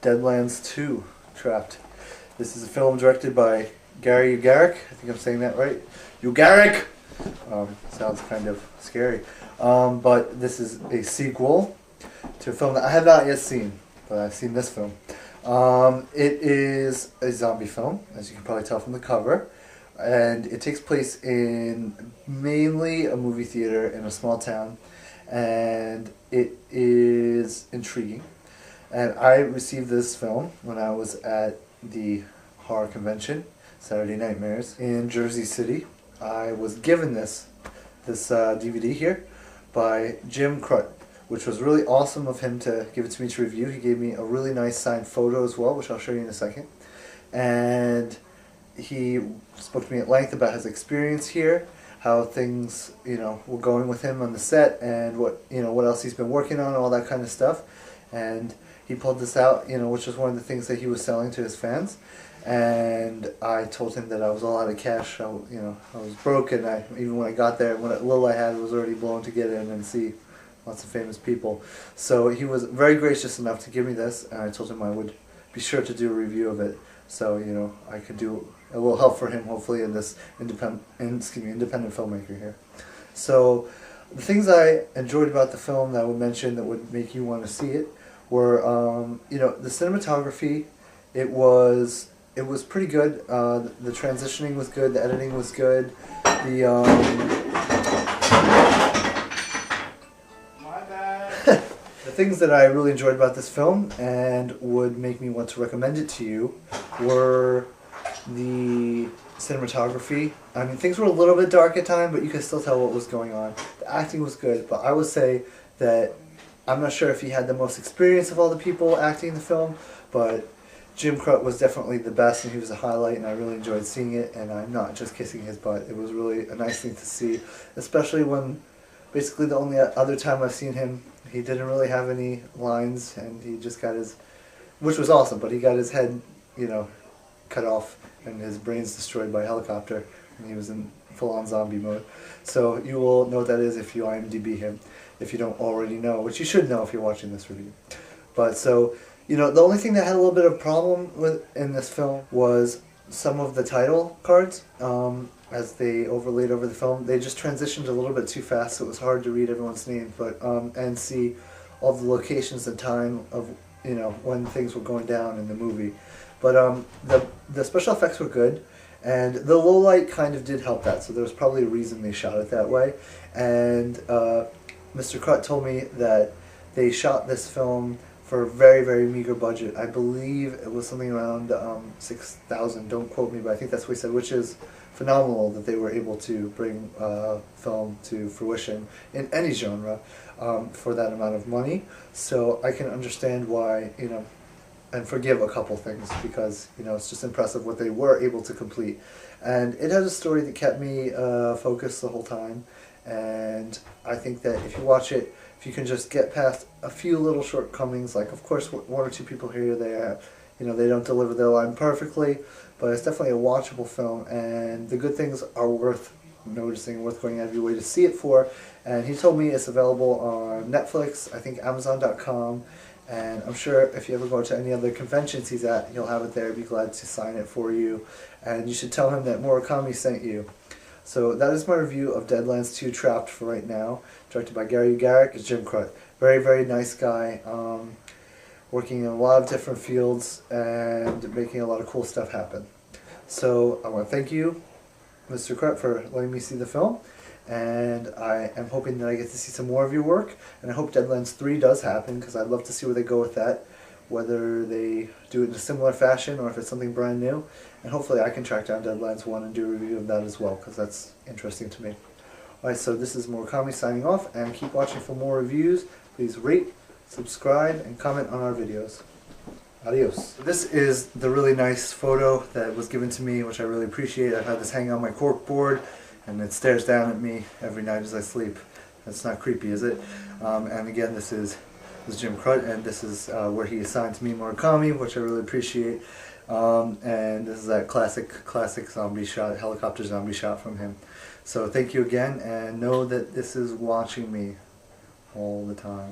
Deadlands 2, Trapped. This is a film directed by Gary Ugaric. I think I'm saying that right. Ugaric! Sounds kind of scary. But this is a sequel to a film that I have not yet seen, but I've seen this film. It is a zombie film, as you can probably tell from the cover. And it takes place in mainly a movie theater in a small town. And it is intriguing. And I received this film when I was at the horror convention, Saturday Nightmares, in Jersey City. I was given this DVD here by Jim Crut, which was really awesome of him to give it to me to review. He gave me a really nice signed photo as well, which I'll show you in a second. And he spoke to me at length about his experience here, how things, were going with him on the set, and what else he's been working on, all that kind of stuff. And he pulled this out, which was one of the things that he was selling to his fans. And I told him that I was all out of cash. I was broke, and even when I got there, what little I had was already blown to get in and see lots of famous people. So he was very gracious enough to give me this, and I told him I would be sure to do a review of it. So I could do a little help for him, hopefully, in this independent filmmaker here. So the things I enjoyed about the film that I would mention that would make you want to see it were, the cinematography. It was pretty good. The transitioning was good. The editing was good. My bad. The things that I really enjoyed about this film and would make me want to recommend it to you were the cinematography. I mean, things were a little bit dark at times, but you could still tell what was going on. The acting was good, but I would say that I'm not sure if he had the most experience of all the people acting in the film, but Jim Crut was definitely the best, and he was a highlight, and I really enjoyed seeing it, and I'm not just kissing his butt. It was really a nice thing to see, especially when basically the only other time I've seen him, he didn't really have any lines, and he just got which was awesome, but he got his head, cut off, and his brains destroyed by a helicopter, and he was in full-on zombie mode. So you will know what that is if you IMDb him, if you don't already know, which you should know if you're watching this review. But so, the only thing that had a little bit of problem in this film was some of the title cards, as they overlaid over the film. They just transitioned a little bit too fast, so it was hard to read everyone's name, but and see all the locations and time of when things were going down in the movie. But the special effects were good, and the low light kind of did help that. So there was probably a reason they shot it that way. And Mr. Crut told me that they shot this film for a very, very meager budget. I believe it was something around $6,000. Don't quote me, but I think that's what he said, which is phenomenal that they were able to bring film to fruition in any genre for that amount of money. So I can understand why, and forgive a couple things, because it's just impressive what they were able to complete. And it has a story that kept me focused the whole time. And I think that if you watch it, if you can just get past a few little shortcomings, like of course one or two people here or there, they don't deliver their line perfectly, but it's definitely a watchable film, and the good things are worth noticing, worth going out of your way to see it for. And he told me it's available on Netflix, I think Amazon.com, and I'm sure if you ever go to any other conventions he's at, he'll have it there. I'd be glad to sign it for you, and you should tell him that Murakami sent you. So that is my review of Deadlands 2 Trapped for right now, directed by Gary Ugaric. It's Jim Crut. Very, very nice guy, working in a lot of different fields and making a lot of cool stuff happen. So I want to thank you, Mr. Crut, for letting me see the film, and I am hoping that I get to see some more of your work, and I hope Deadlands 3 does happen, because I'd love to see where they go with that, whether they do it in a similar fashion or if it's something brand new. And hopefully I can track down Deadlands 1 and do a review of that as well, because that's interesting to me. Alright, so this is Murakami signing off, and keep watching for more reviews. Please rate, subscribe, and comment on our videos. Adios. This is the really nice photo that was given to me, which I really appreciate. I've had this hanging on my cork board, and it stares down at me every night as I sleep. That's not creepy, is it? And again, this is Jim Crut, and this is where he assigned to me Murakami, which I really appreciate. And this is that classic zombie shot, helicopter zombie shot from him. So thank you again, and know that this is watching me all the time.